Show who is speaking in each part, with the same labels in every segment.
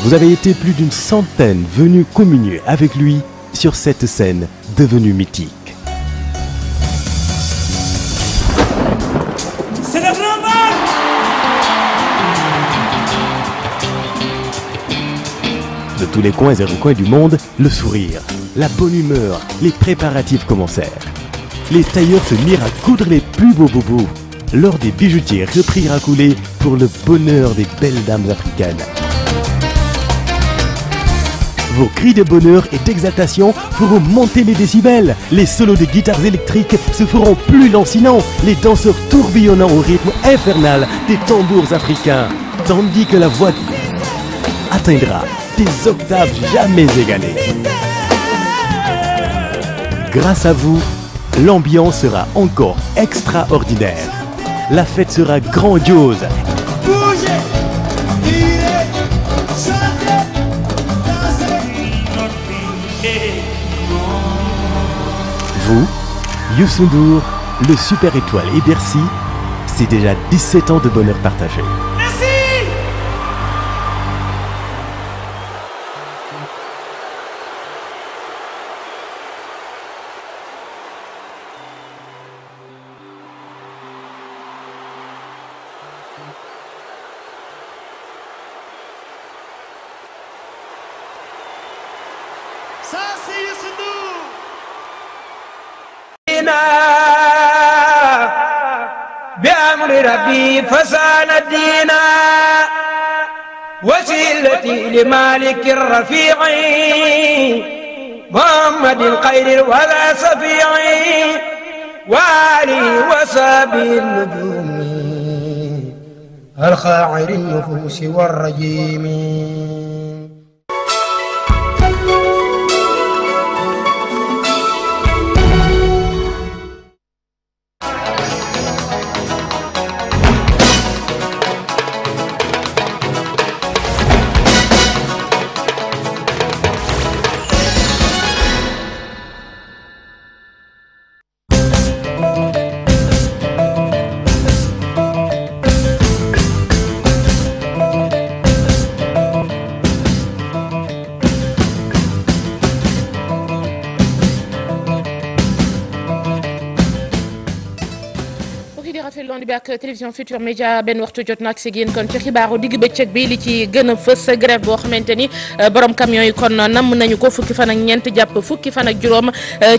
Speaker 1: Vous avez été plus d'une centaine venus communier avec lui sur cette scène devenue mythique.
Speaker 2: C'est le grand bal.
Speaker 1: De tous les coins et recoins du monde, le sourire, la bonne humeur, les préparatifs commencèrent. Les tailleurs se mirent à coudre les plus beaux bobos. Lors des bijoutiers reprirent à couler pour le bonheur des belles dames africaines. Vos cris de bonheur et d'exaltation feront monter les décibels. Les solos de guitares électriques se feront plus lancinants. Les danseurs tourbillonnant au rythme infernal des tambours africains. Tandis que la voix atteindra des octaves jamais égalées. Grâce à vous, l'ambiance sera encore extraordinaire. La fête sera grandiose.
Speaker 2: Bougez, tirez, chantez, dansez.
Speaker 1: Vous, Youssou N'Dour, le Super Étoile et Bercy, c'est déjà 17 ans de bonheur partagé.
Speaker 2: Merci. Ça c'est Youssou N'Dour.
Speaker 3: بأمر ربي فسان الدين وسيلتي لمالك الرفيع محمد خير ولا سفيع وآله وصحبه النجوم الخاعر النفوس والرجيم.
Speaker 4: di bi ak télévision Futur Média benn waxtu jot nag si génn kon ci xibaaru digg bëccëg bi li ci gën a fës grève boo xamante ni borom camion yi kon namm nañu ko fukki fan ak ñeent jàpp fukki fan ak juróom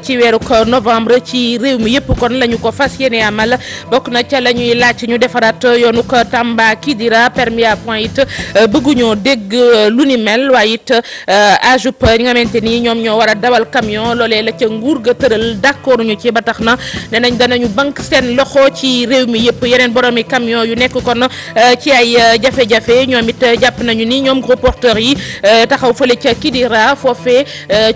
Speaker 4: ci weeru novembre ci réew mi yëpp kon la ñu ko fas yéene amal bokk na ca la ñuy laaj ñu defaraat yoonu ko Tamba Kidira permis à point it bëgguñoo dégg lu ni mel waaye it ajup ñi nga xamante ni ñoom ñoo war a dawal camion loolee la ca nguur ga tëral d'accord ñu ci ba tax na ne nañ danañu bank seen loxo ci réew mi yëpp yeneen boromi camion yu nekk kon ci ay jafe-jafe ñoom it jàpp nañu ni ñoom gros porteurs yi taxaw fële ca Kidira foofee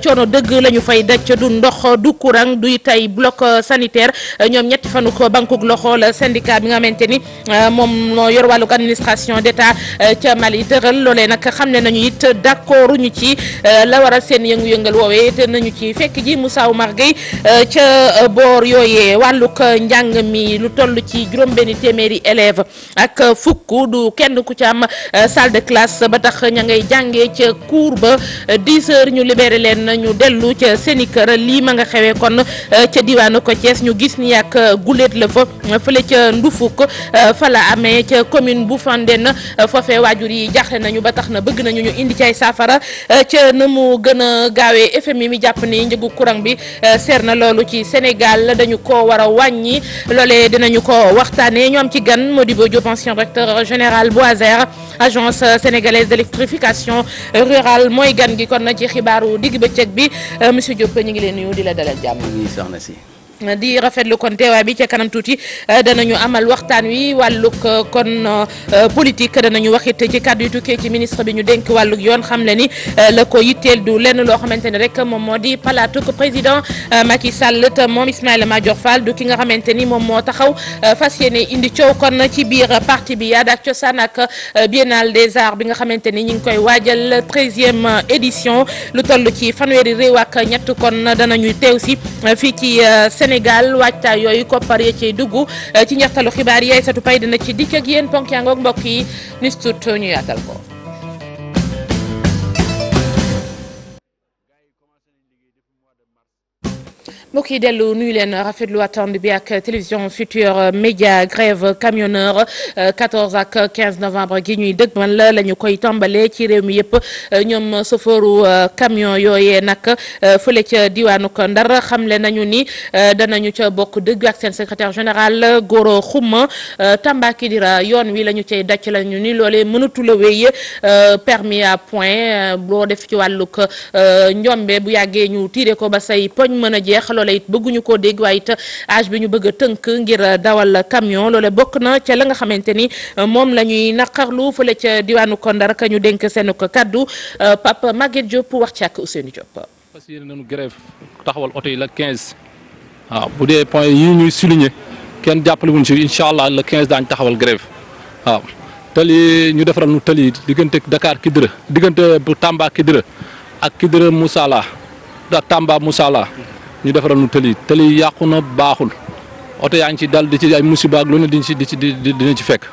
Speaker 4: coono dëgg la ñu fay daj du ndox du courant du tay bloc sanitaire ñoom ñetti fanu ko bankuk loxo la syndicat bi nga xamante ni moom moo yor wàllug administration d'état ca Mali tëral loolee nag xam ne nañu it d'accord ñu ci la waral seen yëngu-yëngal woowee te nañu ci fekk ji Moussa Oumar Gueye ca boor yooyee wàllug njàng mi lu toll ci juróom-benni téeméeri élèves ak fukk du kenn ku ci am salle de classe ba tax ña ngay jàngee ca cours ba 10 heures ñu libéré leen ñu dellu ca seeni kër lii ma nga xewee kon ca diwaanu ko Thiès ñu gis ni ak guléet la fa fële ca Ndufuk fa la amee ca commune bu Fandène foofee waajur yi jaaxle nañu ba tax na bëgg nañu ñu indi ci ay saafara ca na mu gën a gaawee FMI mi jàpp ni njëgu courant bi seer na loolu ci Sénégal dañu ko war a wàññi loolee dinañu ko waxtaanee ñoom ci gan Modibo Diop ancien directeur général bu ASER agence sénégalaise d'électrification rurale mooy gan gi kon na ci xibaaru digg bëccëg bi monsieur Diop ñu ngi leen nuyu di la dalal jàmm.
Speaker 5: soxna si.
Speaker 4: di rafetlu kon teewaay bi ca kanam tuuti danañu amal waxtaan wi wàllug kon politique danañu waxit ci kàddu yu tukkee ci ministre bi ñu dénk wàllug yoon xam le ni la ko yitteel du lenn loo xamante ni rek moom moo di palaatuk président Macky Sall te moom Ismaïla Madior Fall du ki nga xamante ni moom moo taxaw fas yéene indi coow kon ci biir parti bi Aada ak Cosaan ak Biennale des Arts bi nga xamante ni ñu ngi koy waajal 13e édition lu toll ci fanweeri réew ak ñett kon danañu teew si fii ci Sénégal waajtaay yooyu koppar ya ciy dugg ci njeextalu xibaar yi Aïssatou Paye dina ci dikk ak yéen ponk yaa ngoog mbokk yi nis tut ñu yaatal ko. mbokk yi dellu nuyu leen rafetlu attente bi ak télévision Futurs Médias grève camionneur 14 ak 15 novembre gi ñuy dëgmal la ñu koy tàmbalee ci réew mi yëpp ñoom chauffeuru camion yooyee nag fële ca diwaanu ko Ndar xamle nañu ni danañu ca bokk dëgg ak seen secrétaire général Goro Xuma Tamba Kidira yoon wi la ñu cay dàcc la ñu ni loolee mënatul a wéy permis à point boo def ci wàllug njombe bu yàggee ñu tiire ko ba say poñ mën a jeex. loola it bëgguñu koo dégg waaye it âge bi ñu bëgg a tënk ngir dawal camion loola bokk na ca la nga xamante ni moom la ñuy naqarlu fële ca diwaanu ko Ndar ka ñu dénk seen ko kaddu Pape Maguette Diop wax ci ak Ousseynou Diop.
Speaker 5: fas yéene nañu grève taxawal oto yi la 15 waaw bu dee point yi ñuy souligner kenn jàppale wuñ si incha allah le 15 daañu taxawal grève waaw tali ñu defaral nu tali diggante Dakar Kidira diggante Tamba Kidira ak Kidira Moussala da Tamba Moussala. ñu defaral nu tëli yàqu na baaxul oto yaa ngi ci dal di ci ay musiba ak lu ne dina ci fekk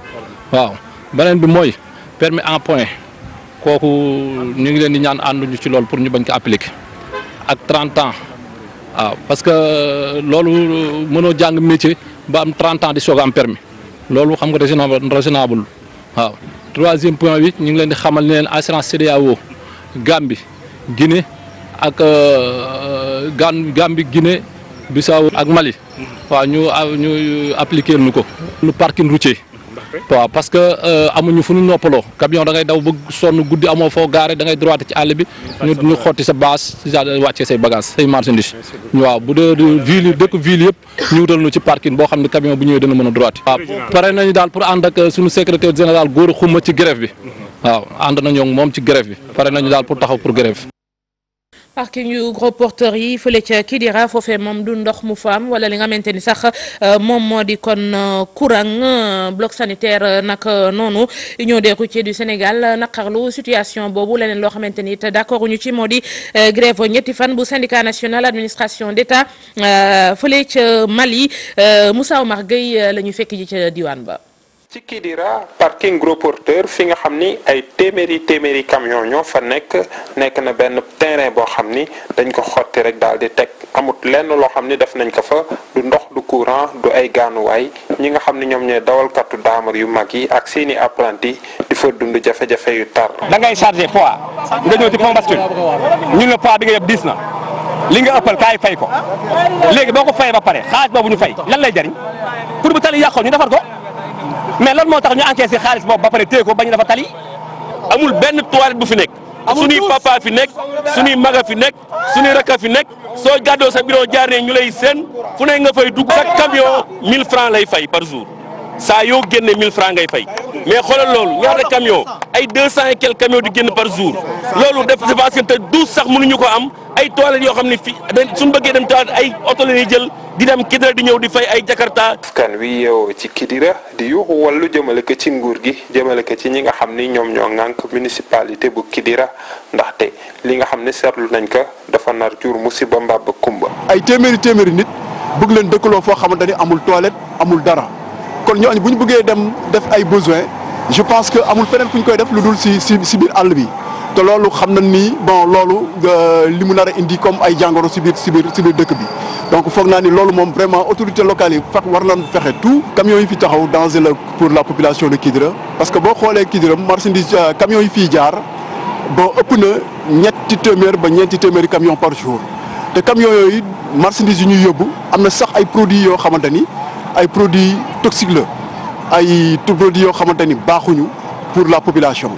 Speaker 5: waaw beneen bi mooy permis en point kooku ñu ngi leen di ñaan ànduñu ci loolu pour ñu bañ ko appliquer ak 30 ans waaw parce que loolu mënoo jàng métier ba am 30 ans di soog am permis loolu xam nga raisonnable waaw. troisième point bi ñu ngi leen di xamal ne leen assurance CEDEAO Gambie Guinée ak Gambie Guinée Bissau ak Mali waaw ñu appliquer nu ko lu parking routier waaw parce que amuñu fu ñu noppaloo camion da ngay daw ba sonn guddi amoo foo gaare da ngay droite ci àll bi ñu xotti sa base wàccee say bagage say marchandise waaw bu dee ville yi dëkk ville yëpp ñu wutal nu ci parking boo xam ne camion bu ñëwee dana mën a droite waaw pare nañu daal pour ànd ak suñu secrétaire général Gora Xuma ci grève bi waaw ànd nañoo moom ci grève bi pare nañu daal pour taxaw pour grève.
Speaker 4: parking yu gros porteurs yi fële ca Kidira foofee moom du ndox mu fa am wala li nga xamante ni sax moom moo di kon courant bloc sanitaire nag noonu Union des routiers du Sénégal naqarlu situation boobu leneen loo xamante ni it d'accord ñu ci moo di grève ñetti fan bu syndicat national administration d'État fële ca Mali Moussa Omar Gueye la ñu fekk ji ca diwaan ba.
Speaker 6: ci Kidira parking gros porteur fi nga xam ni ay téeméeri camion ñoo fa nekk na benn terrain boo xam ni dañ ko xotti rek daal di teg amut lenn loo xam ni def nañ ko fa du ndox du courant du ay gaanuwaay ñi nga xam ni ñoom ñooy dawalkatu daamar yu mag yi ak seeni apprenti di fa dund jafe-jafe yu tar.
Speaker 7: da ngay chargé poids nga ñëw ci pont bascule ñun la poids bi nga yeb 10 na li nga ëppal kaay fay ko léegi boo ko fayee ba pare xaalis boobu ñu fay lan lay jariñ pour bu tali yàqoo ñu defar ko. mais lan moo tax ñu encaissé xaalis boobu ba pare téye ko bañ dafa tali.
Speaker 8: amul benn toilette bu fi nekk. suñuy papa fi nekk suñuy maga fi nekk suñuy rakka fi nekk soo gàddoo sa bidon jaar ne ñu lay seen fu ne nga fay dugg. chaque camion 1000 francs lay fay par jour saa yoo génne 1000 francs ngay fay mais xoolal loolu ñaata camion ay 200 et quelques camions di génn par jour loolu def je pense que te 12 sax mënuñu ko am ay toilettes yoo xam ne fii suñu bëggee dem toilette ay oto la ñuy jël. di dem Kidira di ñëw di fay ay Jakarta.
Speaker 6: askan wi yeewoo ci Kidira di yuuxu wàllu jëmale ko ci nguur gi jëmale ko ci ñi nga xam ni ñoom ñoo ŋànk municipalité bu Kidira ndaxte li nga xam ne seetlu nañ ko dafa nar jur musiba mbàbb kumba.
Speaker 9: ay téeméeri nit bëgg leen dëkkaloo foo xamante ni amul toilette amul dara kon ñooñu bu ñu bëggee dem def ay besoins je pense que amul feneen fu ñu koy def lu dul si biir àll bi. te loolu xam nañ ni bon loolu li mu nar a indi comme ay jàngoro si biir dëkk bi donc foog naa ni loolu moom vraiment autorité locale yi war nañ fexe tout camions yi fi taxaw danger la pour la population de Kidira parce que boo xoolee Kidira marchandise camions yi fii jaar bon ëpp na ñetti téeméer ba ñeenti téeméeri camions par jour te camions yooyu marchandise yu ñuy yóbbu am na sax ay produits yoo xamante ni ay produits toxiques la ay produits yoo xamante ni baaxuñu pour la population.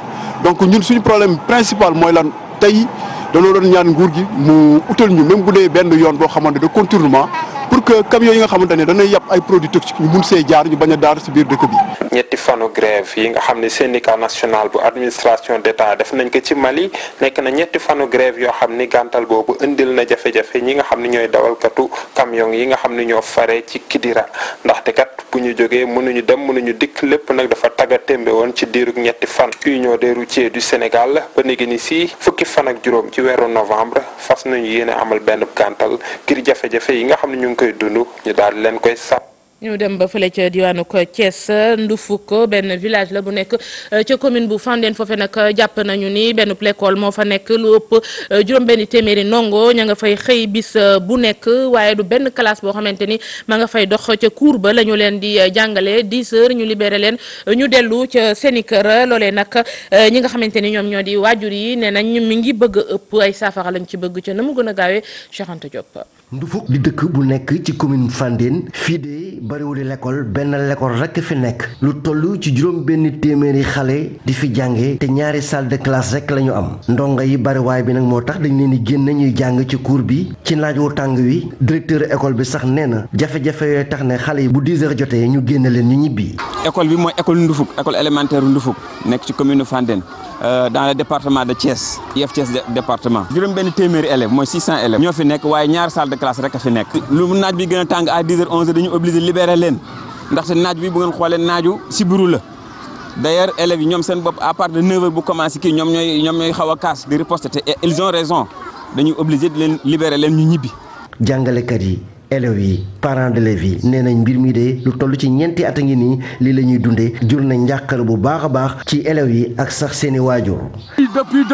Speaker 9: donc ñun suñu problème principal mooy lan tey dañoo doon ñaan nguur gi mu utal ñu même bu dee benn yoon boo xamante de contournement pour que camions yi nga xamante ne danay yàpp ay produits toxiques ñu mun see jaar ñu bañ a daar si biir dëkk bi.
Speaker 6: ñetti fanu grève yi nga xam ne syndicat national bu administration d'État def nañ ko ci Mali nekk na ñetti fanu grève yoo xam ni gàntal boobu indil na jafe-jafe ñi nga xam ne ñooy dawalkatu camion yi nga xam ne ñoo fare ci Kidira ndaxte kat bu ñu jógee mënuñu dem mënuñu dikk lépp nag dafa tagga témbe woon ci diirug ñetti fan. Union des routiers du Sénégal ba léegi ni si fukki fan ak juróom ci weeru novembre fas nañu yéene amal benn gàntal ngir jafe-jafe yi nga xam ne ñu ngi koy dund ñu daal leen koy sàpp.
Speaker 4: ñu dem ba fële ca diwaanu Thiès Ndufuk benn village la bu nekk ca commune bu Fandène foofe nag jàpp nañu ni benn école moo fa nekk lu ëpp juróom-benni téeméeri ndongo ña nga fay xëy bis bu nekk waaye du benn classe boo xamante ni ma nga fay dox ca cours ba la ñu leen di jàngale 10 heures ñu libéré leen ñu dellu ca seeni kër loolee nag ñi nga xamante ni ñoom ñoo di waajur yi nee nañ mi ngi bëgg a ëpp ay saafara lañ ci bëgg ca na mu gën a gaawee Cheikh Anta Diop.
Speaker 10: Ndufuk di dëkk bu nekk ci commune Fandène fii de bariwul l'école benn l'école rekk fi nekk lu toll ci juróom benn téeméeri xale di fi jànge te ñaari salle de classe rekk la ñu am ndongo yi bariwaay bi nag moo tax dañ leen di génn ñuy jàng ci cours bi ci naaj wu tàng wi directeur école bi sax nee na jafe-jafe yooyu tax ne xale yi bu 10 heures jotee ñu génn leen ñu ñibbi.
Speaker 11: école bi mooy école Ndufuk école élémentaire Ndufuk nekk ci commune Fandène dans le département de Thiès IEF Thiès département juróom benn téeméeri élèves mooy 600 élèves ñoo fi nekk waaye ñaari salle de classe rek a fi nekk lu naaj bi gën a tàng à 10 heures 11 heures dañu obligé libérer leen ndaxte naaj bi bu ngeen xoolee naaju sibiru la d'ailleurs élèves yi ñoom seen bopp à part de 9 heures bu commencé kii ñoom ñooy xaw a kaas di riposter te ils ont raison dañuy obligé di leen libérer leen ñu ñibbi.
Speaker 10: jàngalekat yi élèves yi parents d'élèves yi nee nañ mbir mi de lu toll ci ñeenti at a ngi nii lii la ñuy dundee jur na njàqare bu baax a baax ci élèves yi ak sax seeni waajur.
Speaker 12: depuis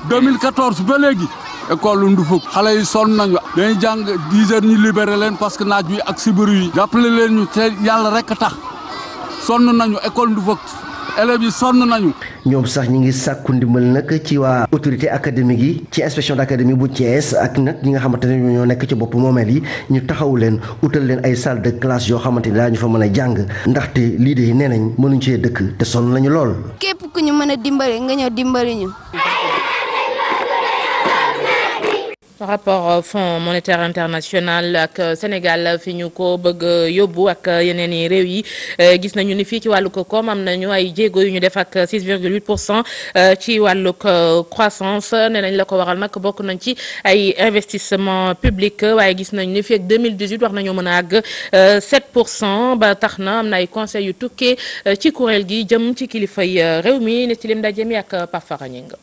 Speaker 12: 2014 ba léegi école Ndufuk xale yi sonn nañu dañuy jàng 10 heures ñu libéré leen parce que naaj bi ak sibiru yi jàppale leen ñu te yàlla rek tax sonn nañu école Ndufuk élèves yi sonn nañu.
Speaker 10: ñoom sax ñi ngi sàkku ndimbal nag ci waa autorité académique yi ci inspection d'académie bu Thiès ak nag ñi nga xamante ne ñoo nekk ci bopp moomeel yi ñu taxawu leen utal leen ay salle de classe yoo xamante ni daañu fa mën a jàng ndaxte lii de nee nañ mënuñ cee dëkk te sonn nañu lool.
Speaker 13: képp ku ñu mën a dimbali nga ñëw dimbali ñu.
Speaker 4: rapport Fonds monétaire international ak Sénégal fi ñu ko bëgg yóbbu ak yeneen i réew yi gis nañu ni fii ci wàllug koom am nañu ay jéego yu ñu def ak 6,8% ci wàllug croissance nee nañ la ko waral nag bokk nañ ci ay investissement public waaye gis nañu ni fii ak 2018 wax nañoo mën a àgg 7% ba tax na am na ay conseils yu tukkee ci kuréel gi jëm ci kilifay réew mi ne ci lim ndaje mi ak Pape Fara Gningue.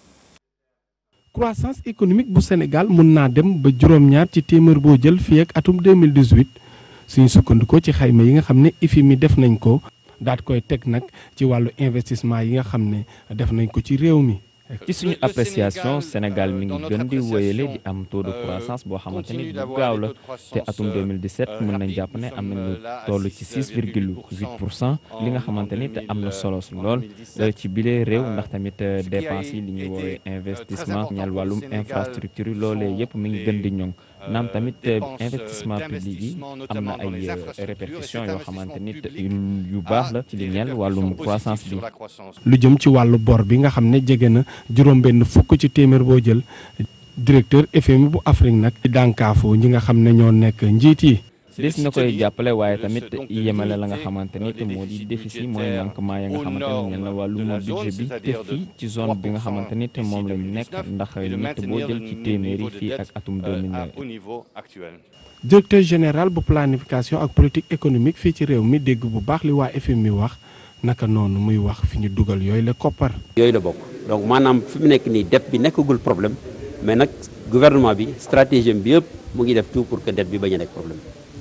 Speaker 14: croissance économique bu Sénégal mun naa dem ba juróom-ñaar ci téeméer boo jël fii ak atum 2018 suñu sukkandikoo ci xayma yi nga xam ne FMI def nañ ko daat koy teg nag ci wàllu investissement yi nga xam ne def nañ ko ci réew mi.
Speaker 15: ci suñu appréciation Sénégal mi ngi gën di wéyale di am taux de croissance boo xamante ni bu gaaw la te atum 2017 mën nañ jàpp ne am nañu toll ci 6,8% li nga xamante ni te am na solo lool ci bile réew ndax tamit dépenses yi li ñuy woowee investissement ñal wàllum infrastructure yi loolee yëpp mi ngi gën di ñoŋ naam tamit investissement public yi am na ay répercussions yoo xamante ni yu baax la ci li ñeel wàllum croissance bi.
Speaker 14: lu jëm ci wàllu bor bi nga xam ne jege na juróom-benn fukk ci téeméer boo jël directeur FMI bu Afrique nag dànkaafoo ñi nga xam ne ñoo nekk njiit yi.
Speaker 15: des na koy jàppale waaye tamit yemale la nga xamante ni te moo di déficit mooy manquement ya nga xamante ni ñel na wàllum budget bi te fii ci zone bi nga xamante ni te moom lañu nekk ndax nit boo jël ci téeméeri fii ak atum 2009.
Speaker 14: directeur général bu planification ak politique économique fii ci réew mi dégg bu baax li waa FMI wax naka noonu muy wax fi ñu dugal yooyu la koppar.
Speaker 16: yooyu la bokk donc maanaam fi mu nekk nii dette bi nekkagul problème mais nag gouvernement bi stratégie bi yëpp mu ngi def tout pour que dette bi bañ a nekk problème.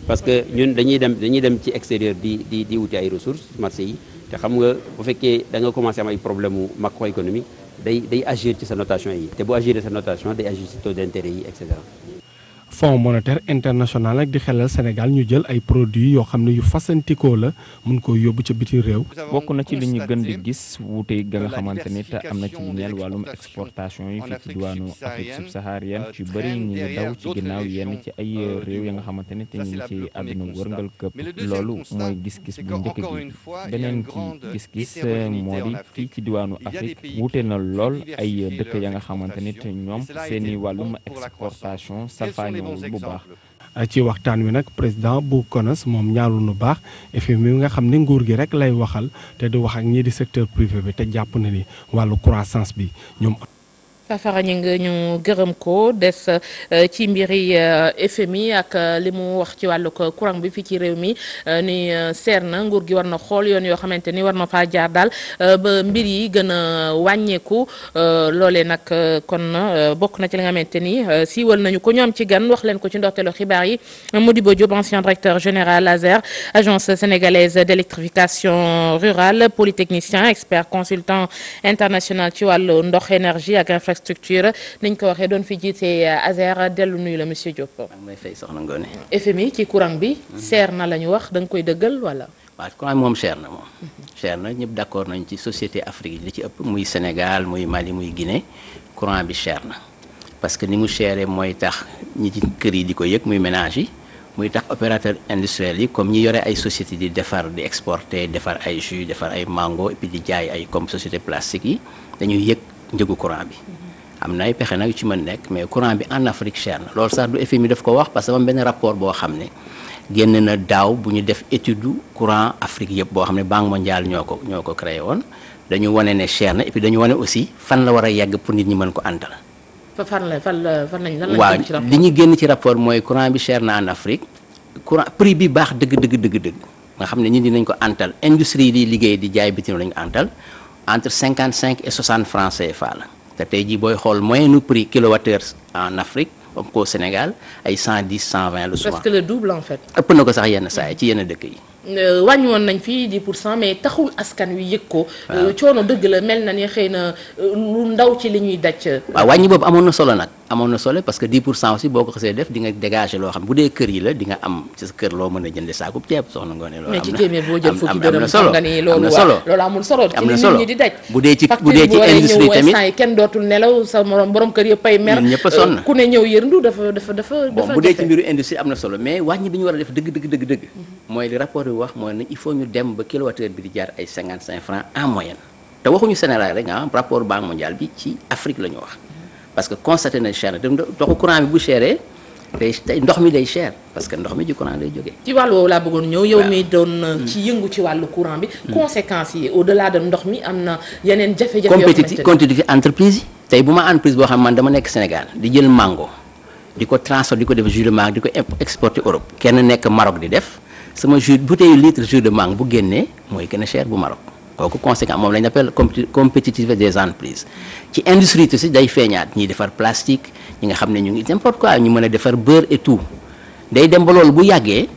Speaker 16: parce que ñun dañuy dem ci extérieur di wuti ay ressources marché yi te xam nga bu fekkee da nga commencé am ay problème mu macroéconomique day agir ci sa notation yi te bu agir sa notation day agir ci taux d'intérêt yi et cetera.
Speaker 14: Fonds monétaire international nag di xelal Sénégal ñu jël ay produits yoo xam ne yu fasantikoo la mun ko yóbbu ca biti réew.
Speaker 15: bokk na ci li ñu gën di gis wuute ga nga xamante ni te am na ci lu ñeel wàllum exportation yi fii ci diwaanu Afrique subsaharienne yu bëri ñu ngi daw ci ginnaaw yenn ci ay réew ya nga xamante ni te ñu ngi ci àdduna wërngal këpp loolu mooy gis-gis bu njëkk gi beneen ci gis-gis moo di fii ci diwaanu Afrique wuute na lool ay dëkk ya nga xamante ni te ñoom seeni wàllum exportation salfaañoo bu baax.
Speaker 14: ci waxtaan wi nag président bu CONAS moom ñaarul nu baax FMI nga xam ne nguur gi rek lay waxal te du wax ak ñii di secteur privé bi te jàpp na ni wàllu croissance bi ñoom.
Speaker 4: Fafara ñi nga ñu gërëm ko des ci mbiri FMI ak li mu wax ci wàllu courant bi fii ci réew mi ni seer na nguur gi war na xool yoon yoo xamante ni war na faa jaar daal ba mbir yi gën a wàññeeku loolee nag kon bokk na ci li nga xamante ni siiwal nañu ko ñoom ci gan wax leen ko ci ndorteelu xibaar yi Modibo Diop ancien directeur général ASER agence sénégalaise d'électrification rurale polytechnicien expert consultant international ci wàllu ndox énergie ak structure niñ ko waxee doon fi jiite ASER dellu nuyu la monsieur Diop.
Speaker 17: may fay soxna Ngoné.
Speaker 4: FMI ci courant bi. seer na la ñu wax da nga koy dëggal wala.
Speaker 17: waaw courant bi moom cher na moom. cher na ñëpp d'accord nañ ci société Afrique li ci ëpp muy Sénégal muy Mali muy Guinée courant bi cher na parce que ni mu chéré mooy tax ñi ci kër yi di ko yëg muy ménage yi muy tax opérateur industriel yi comme ñi yore ay société di defar di exporter defar ay jus defar ay mango et puis di jaay ay comme société plastique yi dañuy yëg njëgu courant bi. am na ay pexe nag yu ci mën nekk mais courant bi en Afrique cher na loolu sax du FMI daf ko wax parce que am benn rapport boo xam ne génn na daaw bu ñu def étude courant Afrique yëpp boo xam ne Banque mondiale ñoo ko créé woon dañu wane ne cher na et puis dañu wane aussi fan la war a yegg pour nit ñi mën ko antal.
Speaker 4: fan lañ
Speaker 17: waaw li ñu génn ci rapport mooy courant bi cher na en Afrique courant prix bi baax dëgg nga xam ne nit ñi nañ ko antal industrie yi di liggéey di jaay bitim lañu antal entre 55 et 60 francs CFA la. te tey jii booy xool moyenne prix kilowattheure en Afrique comme qu'au Sénégal ay 110 120 le soir.
Speaker 4: presque le double en fait.
Speaker 17: ëpp na ko sax yenn saa yi ci yenn dëkk yi.
Speaker 4: wàññi woon nañ fii 10% mais taxul askan wi yëg ko. coono dëgg la mel na ni xëy na lu ndaw ci li ñuy daj.
Speaker 17: waaw wàññi boobu amoon na solo nag amoon na solo parce que 10% aussi boo ko xasee def di nga dégager loo xam bu dee kër yi la di nga am ci sa kër loo mën a jënd saakub ceeb soxna Ngoné loolu.
Speaker 4: mais ci téeméer boo jël fukki dërëm
Speaker 17: solo
Speaker 4: nga ni loolu loolu amul solo.
Speaker 17: am na
Speaker 4: ci
Speaker 17: solo
Speaker 4: nit ñi di daj.
Speaker 17: bu dee ci industrie tamit
Speaker 4: facture kenn dootul nelaw sa borom kër yëpp ay mer.
Speaker 17: ñëpp a sonn
Speaker 4: ku ne ñëw yërndu dafa
Speaker 17: bon bu dee ci mbiru industrie am na solo mais wàññi bi ñu war a def dëgg mooy li rapport bi wax mooy ne il faut ñu dem ba kilowattheure bi di jaar ay 55 francs en moyenne te waxuñu Sénégal rek rapport Banque mondiale bi ci Afrique la ñu wax parce que constaté na cher na doxu courant bi bu chéré tey ndox mi day cher parce que ndox mi ci courant lay jógee.
Speaker 4: ci wàllu woowu laa bëggoon ñëw yow mi doon ci yëngu ci wàllu courant bi. conséquences yi au delà de ndox mi am na yeneen jafe-jafe yoo xamante ne
Speaker 17: compétitivité entreprise yi. tey bu ma entreprise boo xam man dama nekk Sénégal di jël mango di ko transformer di ko def jus de mangue di ko exporter Europe kenn nekk Maroc di def. sama jus bouteille litre jus de mangue bu génnee mooy gën a cher bu Maroc kooku conséquent moom la ñu appelle compétitivité des entreprises ci industrie aussi day feeñaat ñiy defar plastique ñi nga xam ne ñu ngi n'importe quoi ñu mën a defar beurre et tout day dem ba loolu bu yàggee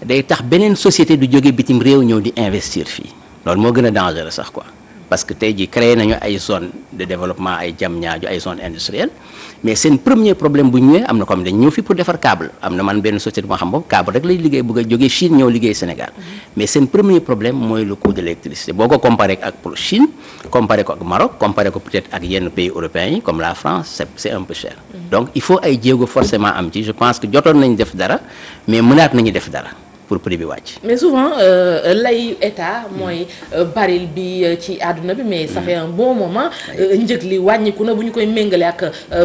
Speaker 17: day tax beneen société du jóge bitim réew ñëw di investir fii loolu moo gën a dangereux sax quoi parce que tey jii créé nañu ay zone de développement ay Diamniadio ay zone industrielle mais seen premier problème bu ñëwee am na comme dañ ñëw fi pour defar câble am na man benn société moo xam boobu câble rek lay liggéey bëgg a jógee Chine ñëw liggéey Sénégal mais seen premier problème mooy le coût de l'électricité boo ko comparé ak pour Chine comparé ko ak Maroc comparé ko peut-être ak yenn pays européens yi comme la France c'est un peu cher donc il faut ay jéego forcément am ci je pense que jotoon nañ def dara mais mënaat nañu def dara pour prix bi wàcc.
Speaker 4: mais souvent lay état mooy baril bi ci àdduna bi mais ça fait un bon moment njëg li wàññiku na bu ñu koy méngale ak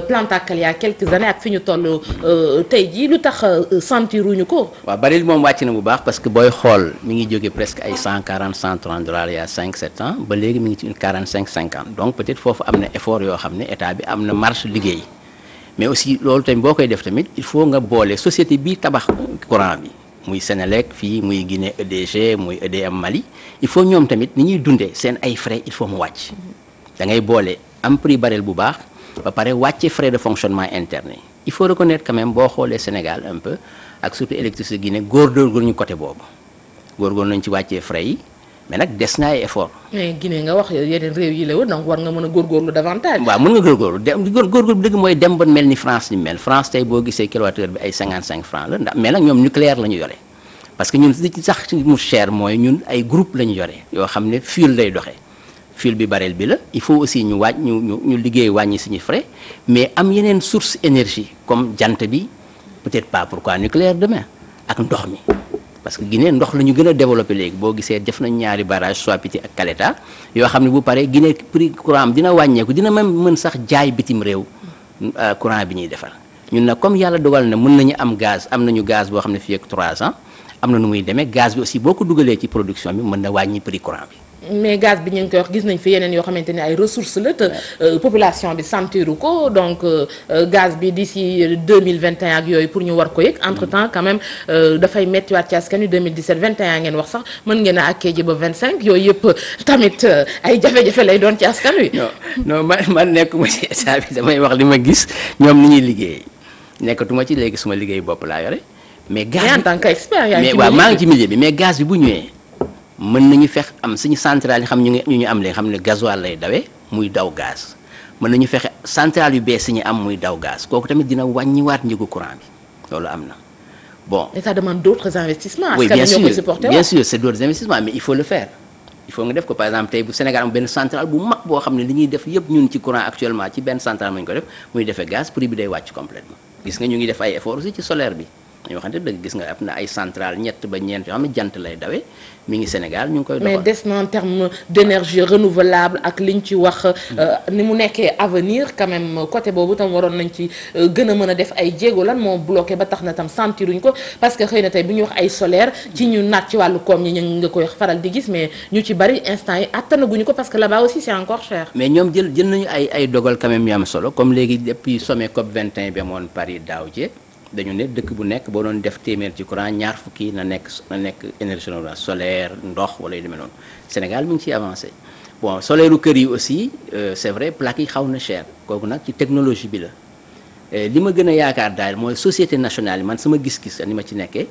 Speaker 4: Plantacal il y a quelques années ak fi ñu toll tey jii lu tax sentiruñu ko.
Speaker 17: waaw baril moom wàcc na bu baax parce que booy xool mi ngi jóge presque ay 140 130 dollars il y a 5-7 ans ba léegi mi ngi ci une 45-50 donc peut-être foofu am na effort yoo xam ne état bi am na marge liggéey mais aussi loolu tamit boo koy def tamit il faut nga boole société bi tabax courant bi. muy Sénélec fii muy Guinée EDG muy EDM Mali il faut ñoom tamit ni ñuy dundee seen ay frais il faut mu wàcc da ngay boole am prix baril bu baax ba pare wàcce frais de fonctionnement interne il faut reconnaître quand même boo xoolee Sénégal un peu ak surtout électricité Guinée góorgóorlu ñu côté boobu góorgóorlu nañu ci wàccee frais yi mais nag des na ay effort.
Speaker 4: mais Guinée nga wax yeneen réew yi la woon donc war nga mën a góorgóorlu davantage.
Speaker 17: waaw mën nga góorgóorlu dëgg mooy dem ba mel ni France ni mel France tey boo gisee kilowattheure bi ay 55 francs la ndax mais nag ñoom nucléaire la ñu yore parce que ñun li ci sax mu cher mooy ñun ay groupe la ñu yore yoo xam ne fuel lay doxee fuel bi baril bi la il faut aussi ñu ñu liggéey wàññi suñu frais mais am yeneen source énergie comme jant bi peut-être pas pourquoi nucléaire demain ak ndox mi. parce que Guinée ndox la ñu gën a développé léegi boo gisee def nañ ñaari barrage Soapiti ak Caleta yoo xam ne bu paree Guinée prix courant am dina wàññeeku dina même mën sax jaay bitim réew courant bi ñuy defar ñun nag comme yàlla dogal na mën nañu am gaz am nañu gaz boo xam ne fii ak 3 ans am na nu muy demee gaz bi aussi boo ko dugalee ci production bi mën na wàññi prix courant bi
Speaker 4: mais gaz bi ñu ngi koy wax gis nañ fi yeneen yoo xamante ni ay ressources la te population bi sentiru ko donc gaz bi d'ici 2021 ak yooyu pour ñu war ko yëg entre temps quand même dafay méttiwaat ci askan wi 2017 21 ngeen wax sax mën ngeen a akkee ji ba 25 yooyu yëpp tamit ay jafe-jafe lay doon ci askan wi.
Speaker 17: non man nekkuma ci état bi damay wax li ma gis ñoom ni ñuy liggéey nekkatuma ci léegi suma liggéey bopp laa yore mais gaz
Speaker 4: en tant qu'expert yaa ngi
Speaker 17: mais waaw maa ngi ci milieu bi mais gaz bi bu ñëwee mën nañu fex am suñu centrale yi xam ñu am léegi xam ne gasoil lay dawee muy daw gaz mën nañu fexe centrale yu bees yi ñu am muy daw gaz kooku tamit dina wàññiwaat njëgu courant bi loolu am na bon.
Speaker 4: et ça demande d'autres investissements.
Speaker 17: oui bien sûr c'est d'autres investissements mais il faut le faire il faut nga def ko par exemple tey bu Sénégal am benn centrale bu mag boo xam ne li ñuy def yëpp ñun ci courant actuellement ci benn centrale nañu ko def muy defee gaz prix bi day wàcc complètement gis nga ñu ngi def ay efforts aussi ci solaire bi. ñoo xamante dëgg gis nga am na ay centrale ñett ba ñeent yoo xam ne jant lay dawee mi ngi Sénégal ñu ngi koy doxal.
Speaker 4: mais des na en terme d'énergie renouvelable ak liñ ci wax ni mu nekkee avenir quand même côté boobu tam waroon nañ ci gën a mën a def ay jéego lan moo bloqué ba tax na tam sentiruñ ko parce que xëy na tey bu ñuy wax ay solaire ci ñu naat ci wàllu koom ñi nga koy faral di gis mais ñu ci bari instant yi attanaguñu ko parce que là-bas aussi c'est encore cher.
Speaker 17: mais ñoom jël nañu ay dogal quand même yu am solo comme léegi depuis sommet COP 21 bi amoon Paris daaw jéeg dañu ne dëkk bu nekk boo doon def téeméer ci courant ñaar fukki na nekk énergie renouvelable solaire ndox wala yu demee noonu Sénégal mi ngi ciy avancé bon solaire u kër yi aussi c'est vrai plaques yi xaw na cher kooku nag ci technologie bi la li ma gën a yaakaar daal mooy société nationale yi man sama gis-gis ni ma ci nekkee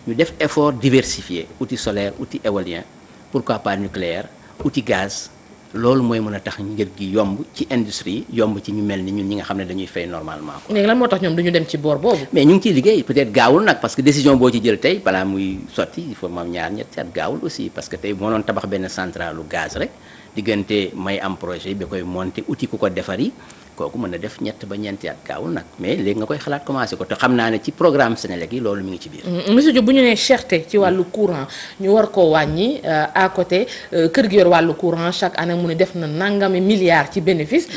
Speaker 17: ñu def effort diversifié outil solaire outil éolien pourquoi pas nucléaire outil gaz loolu mooy mën a tax njëg gi yomb ci industrie yomb ci ñu mel ni ñun ñi nga xam ne dañuy fay normalement.
Speaker 4: léegi lan moo tax ñoom duñu dem ci boor boobu.
Speaker 17: mais ñu ngi ciy liggéey peut-être gaawul nag parce que décision boo ci jël tey balaa muy sotti il faut moom ñaar ñetti at gaawul aussi parce que tey moo doon tabax benn centralu gaz rek diggante may am projet bi koy monter outil ku ko defari kooku mën na def ñett ba ñeenti at gaawul nag mais léegi nga koy xalaat commencé ko te xam naa ne ci programme Sénélec yi loolu mi ngi ci biir.
Speaker 4: monsieur Diop bu ñu nee cherté ci wàllu courant ñu war koo wàññi à côté kër gi yor wàllu courant chaque année mu ne def na nangami milliards ci bénéfice.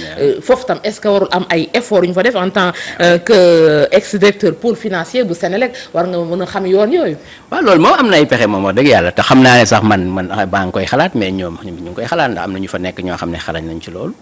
Speaker 4: foofu tam est-ce que warul am ay efforts yu ñu fa def en tant que ex-directeur pôle financier bu Sénélec war nga mën a xam yoon yooyu.
Speaker 17: waaw loolu moom am na ay pexe moom wax dëgg yàlla te xam naa ne sax man baa ngi koy xalaat mais ñoom ñu ngi koy xalaat ndax am na ñu fa nekk ñoo xam ne xalaat nañ ci loolu.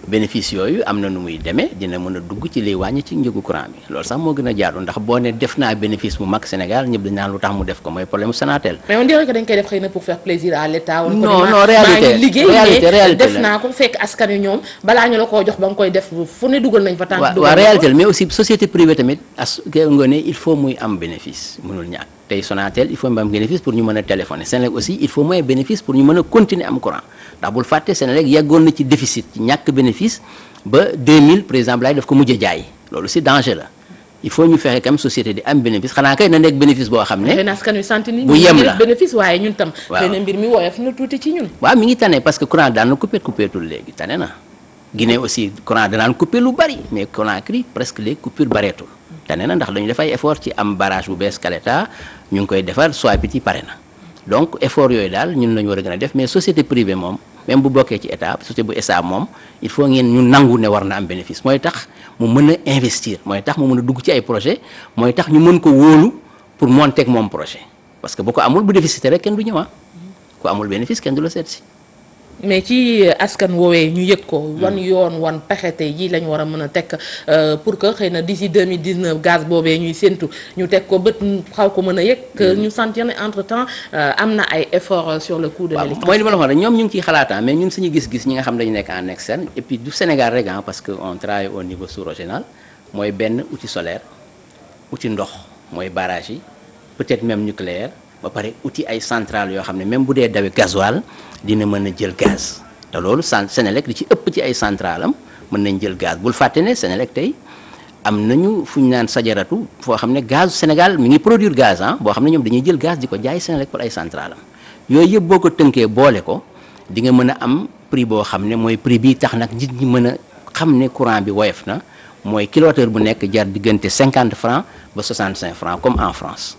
Speaker 17: bénéfice yooyu am na nu muy demee dina mën a dugg ci liy wàññi ci njëgu courant bi loolu sax moo gën a jaadu ndax boo ne def naa bénéfice bu mag Sénégal ñëpp dañ naan lu tax mu def ko mooy problème Sonatel.
Speaker 4: mais on dirait que dañ koy def xëy na pour faire plaisir à l'État.
Speaker 17: non réalité
Speaker 4: liggéey def naa ko fekk askan wi ñoom balaa ñu la koo jox ba nga koy def fu ne dugal nañ fa tànk.
Speaker 17: waaw réalité mais aussi société privée tamit nga ne il faut muy am bénéfice mënul ñàkk tey Sonatel il faut mu am bénéfice pour ñu mën a téléphoner Sénélec aussi il faut muy bénéfice pour ñu mën a continuer am courant ndax bul fàtte Sénélec yàggoon na ci déficit ci ñàkk bénéfice ba 2000 par exemple laay daf ko mujj a jaay loolu si danger la il faut ñu fexe kam société di am bénéfice xanaa kay na nekk bénéfice boo xam ne bu yem la
Speaker 4: bénéfice waaye ñun tam benn mbir mi woyof na tuuti ci ñun
Speaker 17: waaw mi ngi tane parce que courant daan na coupétul léegi tane na Guinée aussi courant danaan coupé lu bari mais Conakry presque léegi coupure bareetul tane na ndax dañu def ay effort ci am barrage bu bees Caleta ñu ngi koy defar soit biti pare na donc effort yooyu daal ñun lañu war a gën a def mais société privée moom même bu bokkee ci état société bu SA moom il faut ngeen ñu nangu ne war na am bénéfice mooy tax mu mën a investir mooy tax mu mën a dugg ci ay projet mooy tax ñu mën ko wóolu pour monter ak moom projet parce que bu ko amul bu déficité rek kenn du ñëwaat ku amul bénéfice kenn du la seet si.
Speaker 4: mais ci askan woowee ñu yëg ko wan yoon wan pexe tey jii lañ war a mën a teg pour que xëy na d'ici 2019 gaz boobee ñuy séntu ñu teg ko bët xaw ko mën a yëg ñu sentir ne entre temps am na ay efforts sur le coût de l'électricité.
Speaker 17: mooy li ma la wax rek ñoom ñu ngi ciy xalaataa mais ñun suñu gis-gis ñi nga xam dañu nekk en externe et puis du Sénégal rek parce que on travaille au niveau sous-régional mooy benn outil solaire outil ndox mooy barrage yi peut-être même nucléaire ba pare outil ay centrales yoo xam ne même bu dee dawee gasoil dina mën a jël gaz te loolu Sénélec li ci ëpp ci ay centrales am mën nañ jël gaz bul fàtte ne Sénélec tey am nañu fu ñu naan sajaratu foo xam ne gaz Sénégal mi ngi produire gaz boo xam ne ñoom dañuy jël gaz di ko jaay Sénélec pour ay centrales am yooyu yëpp boo ko tënkee boole ko di nga mën a am prix boo xam ne mooy prix bi tax nag nit ñi mën a xam ne courant bi woyof na mooy kilowattheure bu nekk jar diggante 50 francs ba 65 francs comme en France.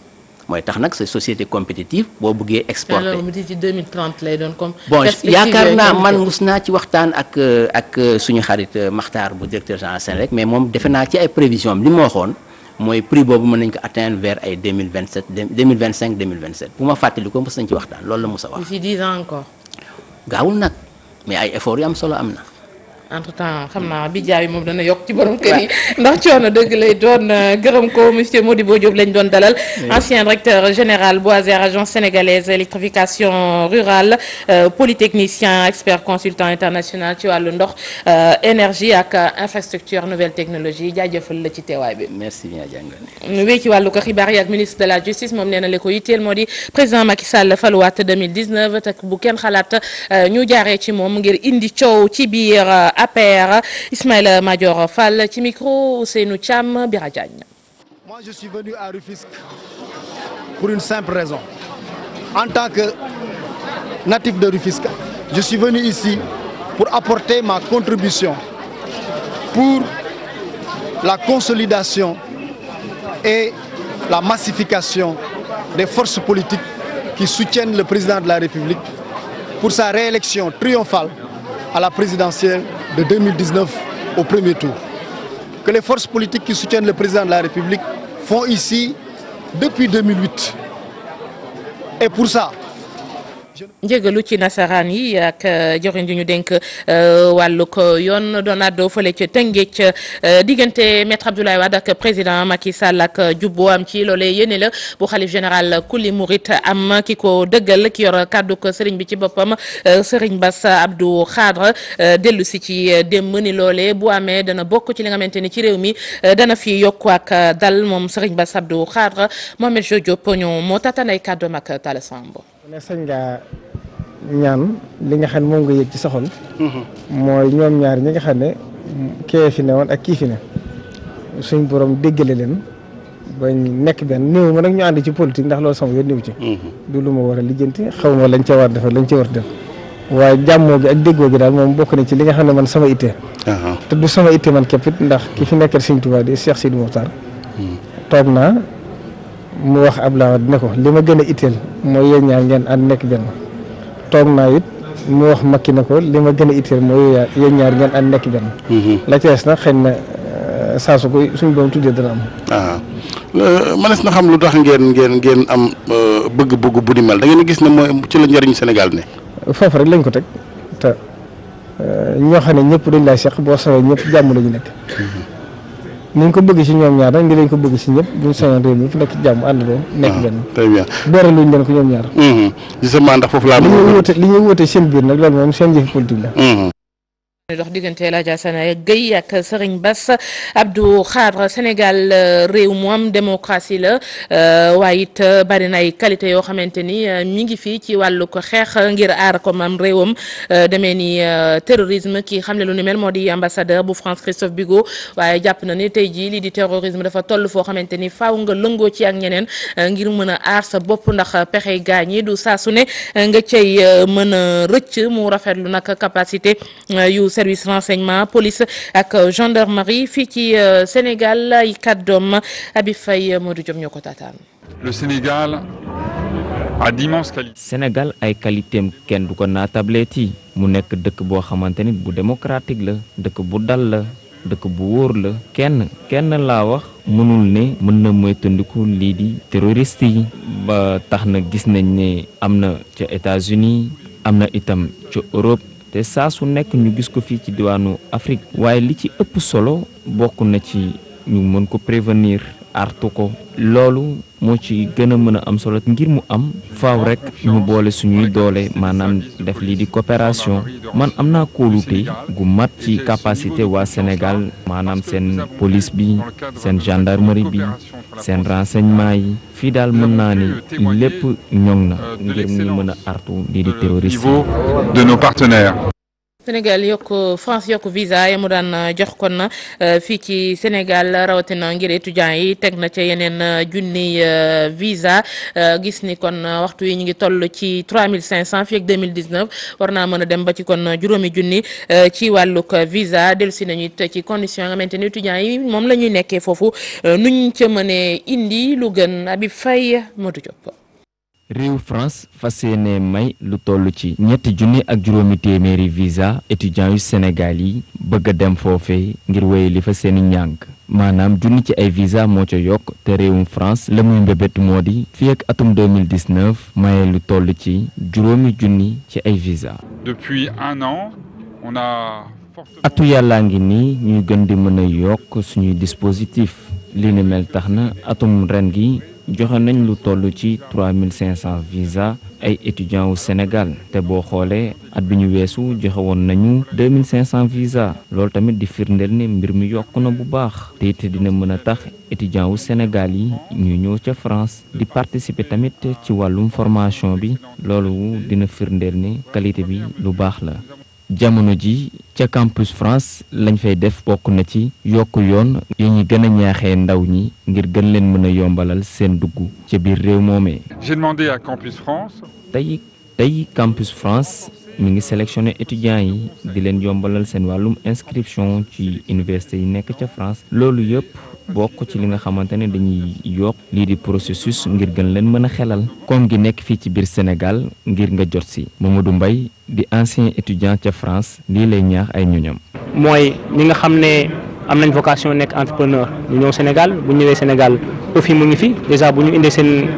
Speaker 17: mooy tax nag sa société compétitive boo bëggee exporter.
Speaker 4: alors mu di ci 2030 lay doon comme.
Speaker 17: bon yaakaar naa man mus naa ci waxtaan ak suñu xarit Makhtar bu directeur général Sénélec mais moom defe naa ci ay prévisions li ma waxoon mooy prix boobu mën nañ ko atteindre vers ay 2027 2025 2027 bu ma fàttali ko mos nañ ci waxtaan loolu la mos a wax.
Speaker 4: d'ici 10 ans encore.
Speaker 17: gaawul nag mais ay effort yu am solo am na.
Speaker 4: entre temps xam naa bi jaay moom dana yokk ci borom kër yi ndax coono dëgg lay doon. gërëm ko monsieur Modibo Diop lañ doon dalal ancien directeur général Boiser agence sénégalaise électrification rurale polytechnicien expert consultant international ci wàllu ndox énergie ak infrastructure nouvelle technologie jaajëfal la ci teewaay bi.
Speaker 17: merci bien jàngale.
Speaker 4: ñu wéy ci wàllu ko xibaar yi ak ministre de la justice moom nee na li ko yitteel moo di président Macky Sall faluwaat 2019 te bu kenn xalaat ñu jaaree ci moom ngir indi coow ci biir APR. Ismaïla Madior Fall ci micro Ousseynou Thiam Bira Diagne.
Speaker 18: Moi je suis venu à Rufisque pour une simple raison. En tant que natif de Rufisque, je suis venu ici pour apporter ma contribution pour la consolidation et la massification des forces politiques qui soutiennent le président de la République pour sa réélection triomphale à la présidentielle de 2019 au premier tour. Que les forces politiques qui soutiennent le président de la République font ici depuis 2008. Et pour ça,
Speaker 4: njëgalu ci nasaraan yi ak joxin ji ñu dénk wàllu ko yoon doon àddoo fële ca Tëngéej diggante maître Abdoulaye Wade ak président Macky Sall ak jubbo am ci loolee yéene la bu xalif général kulli murit am ki ko dëggal ki yor kàddu ko sëriñ bi ci boppam sëriñ Bass Abdou Khadre dellu si ci démb ni loolee bu amee dana bokk ci li nga xamante ni ci réew mi dana fi yokku ak dal moom sëriñ Bass Abdou Khadre Mohamed Jo Diop ñoo moo tatanay kàddoom ak Talla Sambo.
Speaker 19: ne sañ nga ñaan li nga xam ne moom nga yëg ci soxol mooy ñoom ñaar ñi nga xam ne kee fi ne woon ak kii fi ne suñ borom déggale leen bañ nekk benn néew ma nag ñu ànd ci politique ndax loolu sama yoon néew ci du lu ma war a lijjanti xaw ma lañ ca war defal lañ ca war def waaye jàmmoo gi ak déggoo gi daal moom bokk na ci li nga xam ne man sama ittee te du sama ittee man képp it ndax ki fi nekkal Sëñ Tuubaa di Cheikh Sidi Mokhtar toog naa mu wax Abdoulaye Wade ne ko li ma gën a itteel mooy yéen ñaar ngeen ànd nekk benn toog naa it mu wax Macky ne ko li ma gën a itteel mooy yéen ñaar ngeen ànd nekk benn la ci des nag xëy na saa su ko suñu doom tuddee dana am
Speaker 20: mënees na xam lu tax ngeen am bëgg-bëgg bu di mel da ngeen gis ne mooy ci la njëriñ Sénégal ne
Speaker 19: foofu rek lañ ko teg te ñoo xam ne ñëpp dañ lay seq boo sawee ñëpp jàmm la ñu nekk ni ñu ko bëgg ci ñoom ñaar rek ni lañ ko bëgg ci ñëpp buñ sañoon réew mi fu nekk jàmm àndandoo nekk benn
Speaker 20: très bien
Speaker 19: boore luñ leen ko ñoom ñaar
Speaker 20: justement ndax foofu laa
Speaker 19: li ñuy wóote seen biir nag loolu moom seen jëfi politique la
Speaker 4: dox diggante El Hadj Assane Gueye ak Serigne Bass Abdou Khadre Sénégal réew mu am démocratie la waaye it bari na ay qualité yoo xamante ni mi ngi fii ci wàllu ko xeex ngir aar ko am réewam demee ni terrorisme ki xam ne lu ni mel moo di ambassadeur bu France Christophe Bigot waaye jàpp na ni tey jii lii di terrorisme dafa toll foo xamante ni faaw nga lëngoo ci ak ñeneen ngir mën a aar sa bopp ndax pexey gaañ yi du saa su ne nga cay mën a rëcc mu rafetlu nag capacité yu service renseignement police ak gendarmerie fii ci Sénégal ay kàddoom Abi Faye Modou Diop ñoo ko taataan.
Speaker 21: Le Sénégal a d'immenses qualités.
Speaker 15: Sénégal ay qualitéem kenn du ko naattableeti mu nekk dëkk boo xamante ni bu démocratique la dëkk bu dal la dëkk bu wóor la kenn laa wax mënul ne mën na moytandiku lii di terroriste yi ba tax na gis nañ ne am na ca États-Unis am na itam ca Europe. te saa su nekk ñu gis ko fii ci diwaanu Afrique waaye li ci ëpp solo bokk na ci ñu mën ko prévenir artu ko loolu moo ci gën a mën a am solo ngir mu am faaw rek ñu boole suñuy doole maanaam def lii di coopération man am naa kóolute gu mat ci capacité waa Sénégal maanaam seen police bi seen gendarmerie bi seen renseignement yi fii daal mën naa ni lépp ñoŋ na ngir ñu mën a artu lii di terroriste
Speaker 21: de nos partenaires.
Speaker 4: Sénégal France yokk visa ya mu daan jox kon fii ci Sénégal rawatina ngir étudiants yi teg na ca yeneen junni visa gis ni kon waxtu yi ñu ngi toll ci 3500 fii ak 2019 war naa mën a dem ba ci kon juróomi junni ci wàllug visa dellusi nañu it ci condition nga xamante ni étudiants yi moom la ñuy nekkee foofu nuñ ca mënee indi lu gën Habib Faye Modou Diop.
Speaker 15: réew France fas yéene may lu toll ci ñetti junni ak juróomi téeméeri visa étudiants yu Sénégal yi bëgg a dem foofee ngir wéye li fa seeni njàng maanaam junni ci ay visa moo ca yokk te réewum France la muy mbébét moo di fii ak atum 2019 maye lu toll ci juróomi junni ci ay visa.
Speaker 21: Depuis un an, on a
Speaker 15: atu yàllaa ngi nii ñuy gën di mën a yokk suñuy dispositif li ni mel tax na atum ren gi joxe nañ lu toll ci 3500 visa ay étudiants wu Sénégal te boo xoolee at bi ñu weesu joxe woon nañu 2500 visa loolu tamit di firndeel ne mbir mi yokk na bu baax te it dina mën a tax étudiants wu Sénégal yi ñu ñëw ca France di participer tamit ci wàllum formation bi loolu dina firndeel ne qualité bi lu baax la. jamono ji ca campus France lañ fay def bokk na ci yokk yoon yi ñu gën a ñaaxee ndaw ñi ngir gën leen mën a yombalal seen dugg ca biir réew moomee.
Speaker 21: J'ai demandé à Campus France.
Speaker 15: tey Campus France mi ngi sélectionné étudiants yi di leen yombalal seen wàllum inscription ci université yi nekk ca France loolu yëpp bokk ci li nga xamante ne dañuy yokk lii di processus ngir gën leen mën a xelal koom gi nekk fii ci biir Sénégal ngir nga jot si Mamadou Mbaye di ancien étudiant ca France lii lay ñaax ay ñoñam.
Speaker 1: mooy ñi nga xam ne am nañ vocation nekk entrepreneur ñu ñëw Sénégal bu ñëwee Sénégal OFI mu ngi fi déjà bu ñu indee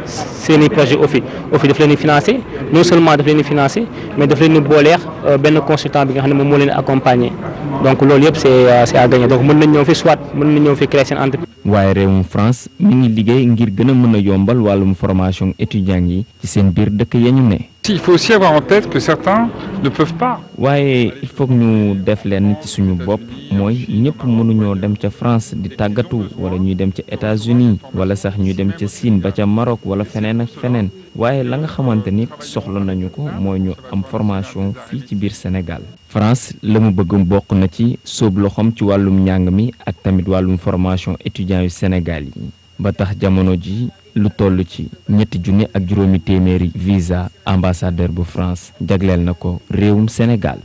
Speaker 1: seeni projet OFI daf leen di financé non seulement daf leen di financé mais daf leen di booleex benn consultant bi nga xam ne moom moo leen accompagner donc loolu yëpp c'est à gagner donc mën nañ ñëw fi soit mën nañ ñëw fi créer seen entreprise.
Speaker 15: waaye réewum France mi ngi liggéey ngir gën a mën a yombal wàllum formation étudiants yi ci seen biir dëkk ya ñu ne.
Speaker 21: Il faut aussi avoir en tête que certains ne peuvent pas.
Speaker 15: waaye il faut que ñu def leen ci suñu bopp mooy ñëpp mënuñoo dem ca France di tàggatu wala ñuy dem ca États-Unis wala sax ñuy dem ca Chine ba ca Maroc wala feneen ak feneen waaye la nga xamante ni soxla nañu ko mooy ñu am formation fii ci biir Sénégal. France la mu bëgg bokk na ci sóob loxoom ci wàllum njàng mi ak tamit wàllum formation étudiants yu Sénégal yi ba tax jamono ji lu toll ci 3,7 visa ambassadeur bu France jagleel na ko réewum Sénégal.